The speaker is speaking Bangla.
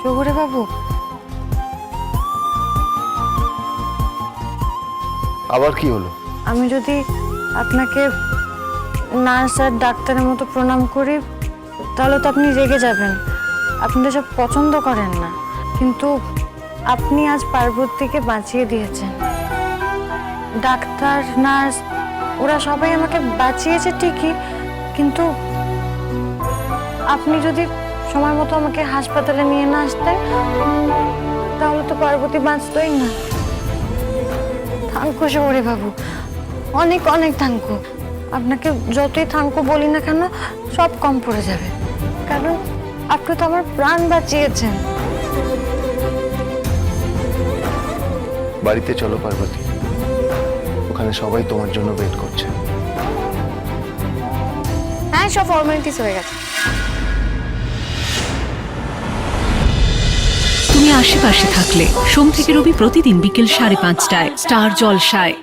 শহুরে বাবু, আবার কি হলো? আমি যদি আপনাকে নার্স আর ডাক্তারের মতো প্রণাম করি তাহলে তো আপনি রেগে যাবেন। আপনি তো সব পছন্দ করেন না, কিন্তু আপনি আজ পার্বতীকে বাঁচিয়ে দিয়েছেন। ডাক্তার, নার্স ওরা সবাই আমাকে বাঁচিয়েছে ঠিকই, কিন্তু আপনি যদি সময় মতো আমাকে হাসপাতালে নিয়ে না আসতেন তাহলে তো পার্বতী বাঁচতই না। থাঙ্কু শহুরে বাবু, অনেক অনেক থাঙ্কু। আপনাকে যতই থাঙ্কু বলি না কেন সব কম পড়ে যাবে, কারণ আপনি তো আমার প্রাণ বাঁচিয়েছেন। বাড়িতে চলো পার্বতী, ওখানে সবাই তোমার জন্য ওয়েট করছে। হ্যাঁ, সব ফর্মালিটিস হয়ে গেছে। তুমি আশেপাশে থাকলে সোম থেকে রবি প্রতিদিন বিকেল 5:30টায় স্টার জলসায়।